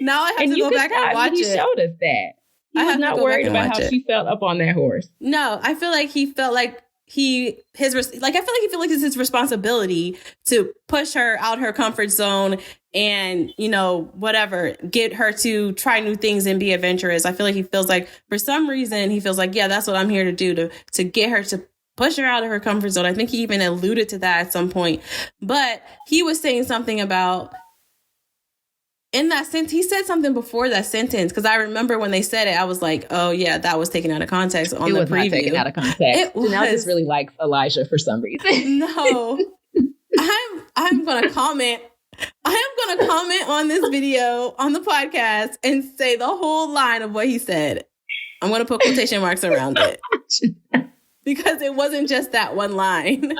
Now I have to go back and watch it. He showed us that. He was not worried about how she felt up on that horse. No, I feel like he felt like I feel like he felt like it's his responsibility to push her out her comfort zone and, whatever, get her to try new things and be adventurous. I feel like he feels like for some reason he feels like, yeah, that's what I'm here to do, to get her to push her out of her comfort zone. I think he even alluded to that at some point, but he was saying something about in that sentence, he said something before that sentence, because I remember when they said it, I was like, oh, yeah, that was taken out of context on the preview. It was not taken out of context. Jennelle just really likes Elijah for some reason. No. I'm going to comment. I am going to comment on this video, on the podcast, and say the whole line of what he said. I'm going to put quotation marks around it. Because it wasn't just that one line.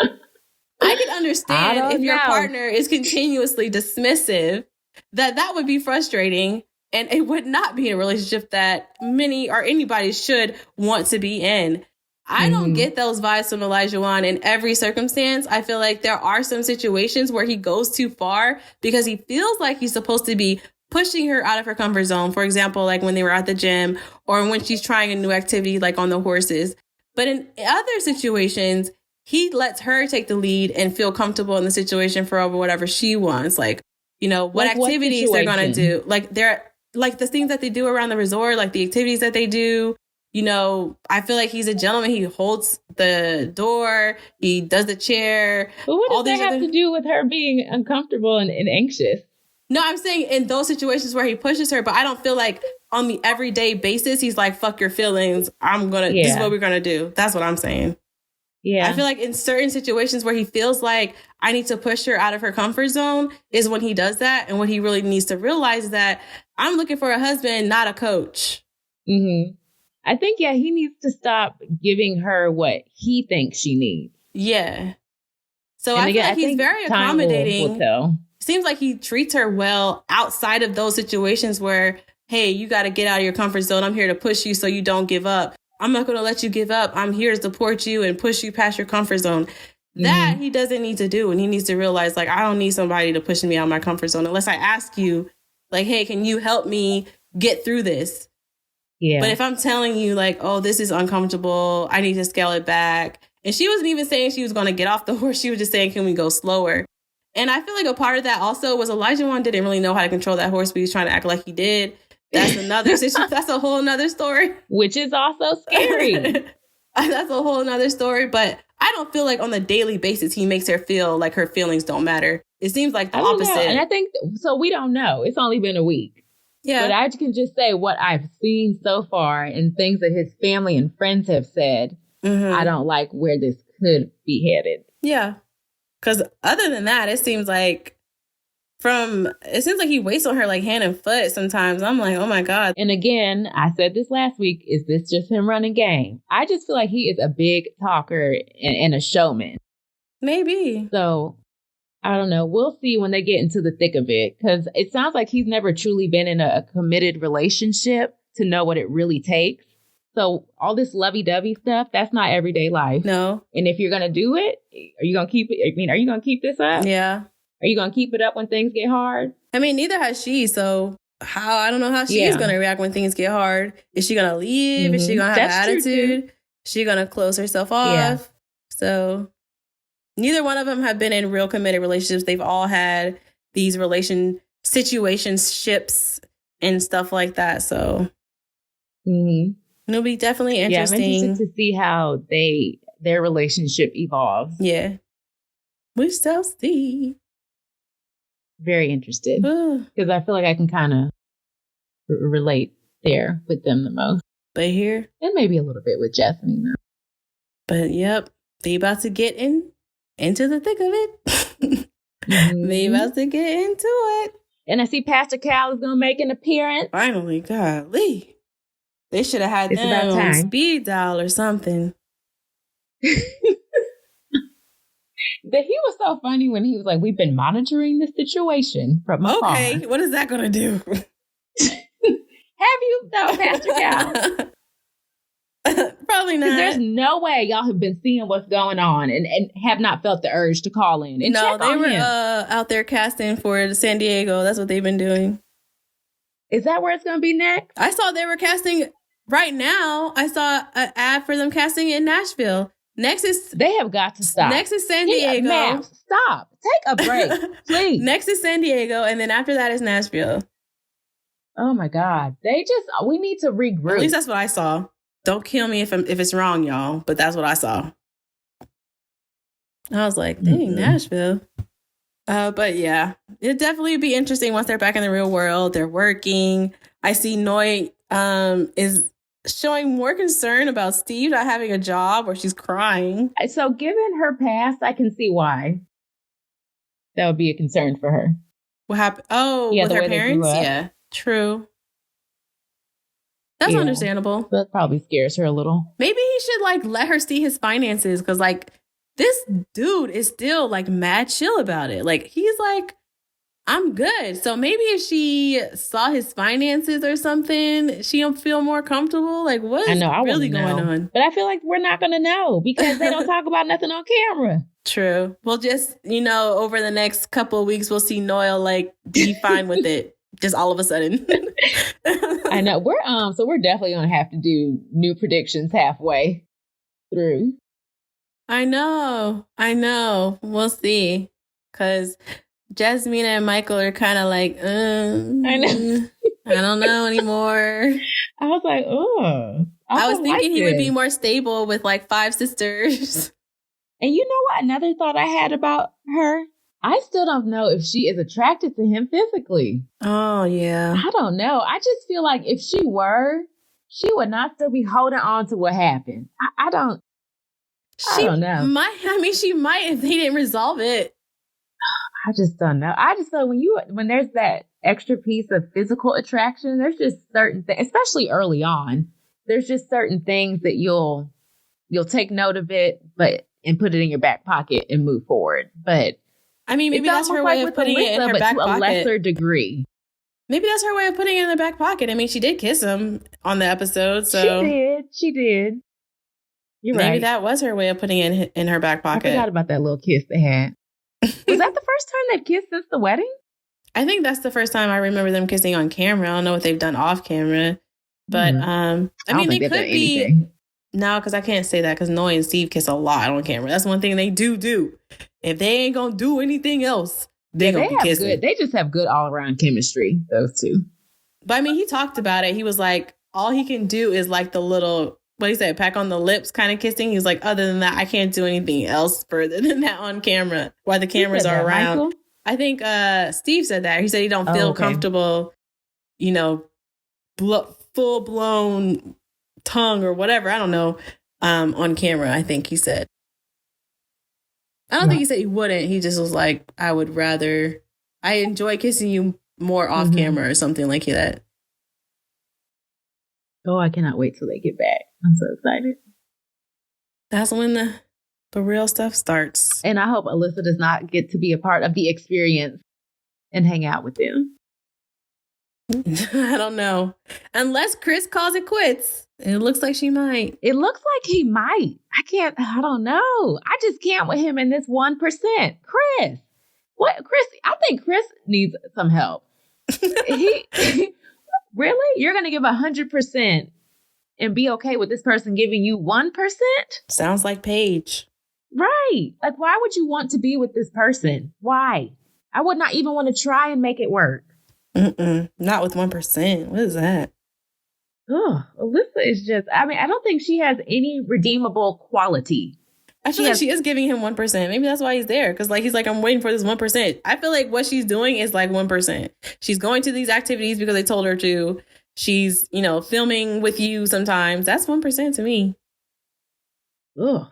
I can understand if your partner is continuously dismissive, that would be frustrating, and it would not be a relationship that many or anybody should want to be in. I don't get those vibes from Elijah Wan in every circumstance. I feel like there are some situations where he goes too far because he feels like he's supposed to be pushing her out of her comfort zone. For example, like when they were at the gym or when she's trying a new activity, like on the horses. But in other situations, he lets her take the lead and feel comfortable in the situation for whatever she wants. Like, what activities they're going to do. Like they're like the things that they do around the resort, like the activities that they do. I feel like he's a gentleman. He holds the door. He does the chair. But what does that have to do with her being uncomfortable and anxious? No, I'm saying in those situations where he pushes her, but I don't feel like on the everyday basis, he's like, fuck your feelings. This is what we're going to do. That's what I'm saying. Yeah. I feel like in certain situations where he feels like I need to push her out of her comfort zone is when he does that. And what he really needs to realize is that I'm looking for a husband, not a coach. Mm-hmm. I think, he needs to stop giving her what he thinks she needs. Yeah. So And I again, feel like he's very accommodating. Will tell. Seems like he treats her well outside of those situations where, hey, you got to get out of your comfort zone. I'm here to push you so you don't give up. I'm not going to let you give up. I'm here to support you and push you past your comfort zone. That he doesn't need to do. And he needs to realize, like, I don't need somebody to push me out of my comfort zone unless I ask you, like, hey, can you help me get through this? Yeah. But if I'm telling you, like, oh, this is uncomfortable, I need to scale it back. And she wasn't even saying she was going to get off the horse. She was just saying, can we go slower? And I feel like a part of that also was Elijah Wan didn't really know how to control that horse, but he was trying to act like he did. That's another situation. That's a whole nother story. Which is also scary. That's a whole nother story. But I don't feel like on the daily basis he makes her feel like her feelings don't matter. It seems like the opposite. And I think, so we don't know. It's only been a week. Yeah. But I can just say what I've seen so far and things that his family and friends have said. I don't like where this could be headed. Yeah. Because other than that, it seems like he waits on her like hand and foot sometimes. I'm like, oh my God. And again, I said this last week, is this just him running game? I just feel like he is a big talker and a showman. Maybe. So I don't know. We'll see when they get into the thick of it, because it sounds like he's never truly been in a committed relationship to know what it really takes. So all this lovey-dovey stuff, that's not everyday life. No. And if you're going to do it, are you going to keep it? I mean, are you going to keep this up? Yeah. Are you going to keep it up when things get hard? I mean, neither has she. So I don't know how she is going to react when things get hard. Is she going to leave? Is she going to have an attitude? Is she going to close herself off? Yeah. So neither one of them have been in real committed relationships. They've all had these situationships and stuff like that. So it'll be definitely interesting. Yeah, I'm interested to see how their relationship evolves. Yeah. We shall see. Very interested. Because I feel like I can kind of relate there with them the most. But here? And maybe a little bit with Jasmine. But yep, they about to get into the thick of it. They about to get into it. And I see Pastor Cal is going to make an appearance. Finally, golly. They should have had them on speed dial or something. He was so funny when he was like, we've been monitoring the situation from afar. Okay, what is that going to do? Have you, though, Pastor Cal? Probably not. There's no way y'all have been seeing what's going on and have not felt the urge to call in and check on him. No, they were out there casting for San Diego. That's what they've been doing. Is that where it's going to be next? I saw they were casting right now. I saw an ad for them casting in Nashville. They have got to stop. Next is San Diego. MAFS, stop. Take a break, please. Next is San Diego, and then after that is Nashville. Oh my God. We need to regroup. At least that's what I saw. Don't kill me if it's wrong, y'all, but that's what I saw. I was like, dang, Nashville. But yeah, it'd definitely be interesting once they're back in the real world. They're working. I see Noi is showing more concern about Steve not having a job, or she's crying. So given her past, I can see why that would be a concern for her. What happened? Oh, with her parents? Yeah, true. That's understandable. That probably scares her a little. Maybe he should let her see his finances, because this dude is still mad chill about it. He's like, I'm good. So maybe if she saw his finances or something, she'll feel more comfortable. What's really going on? But I feel like we're not going to know because they don't talk about nothing on camera. True. We'll just, over the next couple of weeks, we'll see Noel be fine with it. Just all of a sudden. I know. We're definitely going to have to do new predictions halfway through. I know. We'll see. Because Jasmine and Michael are kind of I know. I don't know anymore. I was like, oh. I was thinking he would be more stable with 5 sisters. And you know what? Another thought I had about her? I still don't know if she is attracted to him physically. Oh, yeah. I don't know. I just feel like if she were, she would not still be holding on to what happened. I don't know. She might if they didn't resolve it. I just don't know. I just know when there's that extra piece of physical attraction, there's just certain things, especially early on, there's just certain things that you'll take note of it, and put it in your back pocket and move forward. But I mean, maybe that's her way of putting it in her back pocket. To a lesser degree. Maybe that's her way of putting it in the back pocket. I mean, she did kiss him on the episode, so she did. You're right. Maybe that was her way of putting it in her back pocket. I forgot about that little kiss they had. Was that the first time they've kissed since the wedding? I think that's the first time I remember them kissing on camera. I don't know what they've done off camera, but I mean, they could be. Anything. No, because I can't say that because Noe and Steve kiss a lot on camera. That's one thing they do. If they ain't gonna do anything else, they're gonna be kissing. They just have good all around chemistry, those two. But I mean, he talked about it. He was like, all he can do is like the little, what he said, pack on the lips kind of kissing. He was like, other than that, I can't do anything else further than that on camera while the cameras are around. Michael? I think Steve said that. He said he don't feel comfortable, full blown tongue or whatever. I don't know. On camera, I think he said. I don't think he said he wouldn't. He just was like, I enjoy kissing you more off camera or something like that. Oh, I cannot wait till they get back. I'm so excited. That's when the real stuff starts. And I hope Alyssa does not get to be a part of the experience and hang out with them. I don't know. Unless Chris calls it quits. It looks like she might. It looks like he might. I don't know. I just can't with him in this 1%. Chris. What? Chris, I think Chris needs some help. Really? You're going to give 100% and be okay with this person giving you 1%? Sounds like Paige. Right. Like, why would you want to be with this person? Why? I would not even want to try and make it work. Not with 1%. What is that? Oh, Alyssa is just, I don't think she has any redeemable quality. I feel like she is giving him 1%. Maybe that's why he's there. Because he's like, I'm waiting for this 1%. I feel like what she's doing is like 1%. She's going to these activities because they told her to. She's, filming with you sometimes. That's 1% to me. Ugh.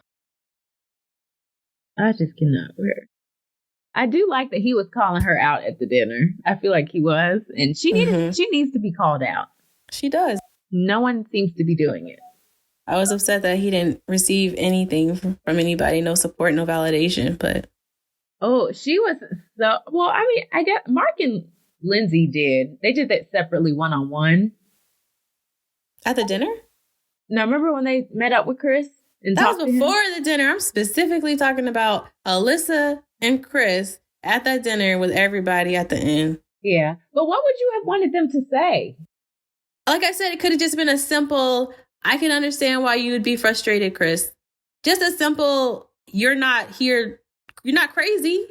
I just cannot wear it. I do like that he was calling her out at the dinner. I feel like he was. And she needs to be called out. She does. No one seems to be doing it. I was upset that he didn't receive anything from anybody. No support, no validation, but. Oh, she was so, well, I guess Mark and Lindsay did. They did that separately one-on-one. At the dinner? Now, remember when they met up with Chris? And that was before the dinner. I'm specifically talking about Alyssa and Chris at that dinner with everybody at the end. Yeah. But what would you have wanted them to say? Like I said, it could have just been a simple, I can understand why you would be frustrated, Chris. Just a simple, you're not here, you're not crazy.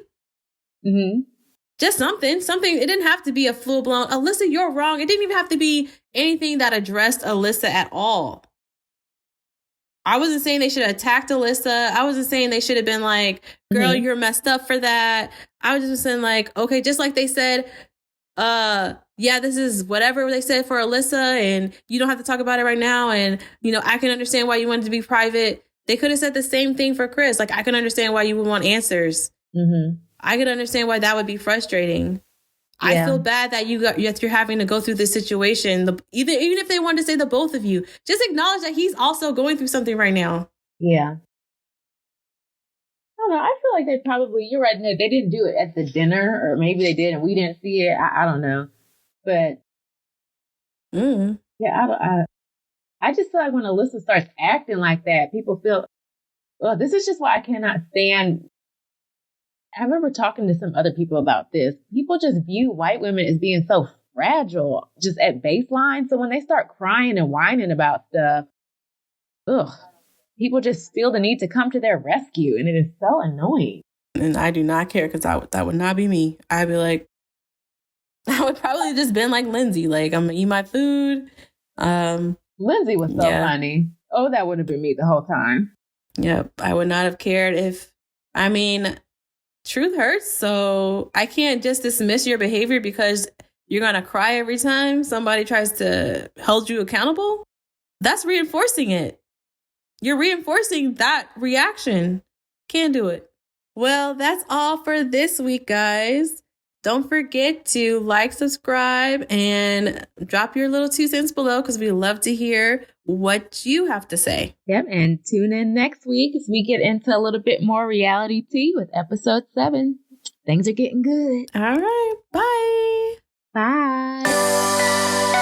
Mm-hmm. Just something. It didn't have to be a full-blown, Alyssa, you're wrong. It didn't even have to be anything that addressed Alyssa at all. I wasn't saying they should have attacked Alyssa. I wasn't saying they should have been like, girl, you're messed up for that. I was just saying like, okay, just like they said, yeah, this is whatever they said for Alyssa and you don't have to talk about it right now. And, I can understand why you wanted to be private. They could have said the same thing for Chris. Like, I can understand why you would want answers. Mm-hmm. I could understand why that would be frustrating. Yeah. I feel bad that you're having to go through this situation. Even if they wanted to say the both of you, just acknowledge that he's also going through something right now. Yeah. I don't know. I feel like they probably, you're right, they didn't do it at the dinner, or maybe they did and we didn't see it. I don't know. But yeah, I just feel like when Alyssa starts acting like that, people feel, oh, this is just why I cannot stand. I remember talking to some other people about this. People just view white women as being so fragile, just at baseline. So when they start crying and whining about stuff, people just feel the need to come to their rescue. And it is so annoying. And I do not care because that would not be me. I'd be like, I would probably just been like Lindsay, like, I'm going to eat my food. Lindsay was so funny. Oh, that would have been me the whole time. Yep. I would not have cared truth hurts, so I can't just dismiss your behavior because you're going to cry every time somebody tries to hold you accountable. That's reinforcing it. You're reinforcing that reaction. Can't do it. Well, that's all for this week, guys. Don't forget to like, subscribe, and drop your little 2 cents below because we love to hear what you have to say. Yep, and tune in next week as we get into a little bit more reality tea with episode 7. Things are getting good. All right. Bye. Bye.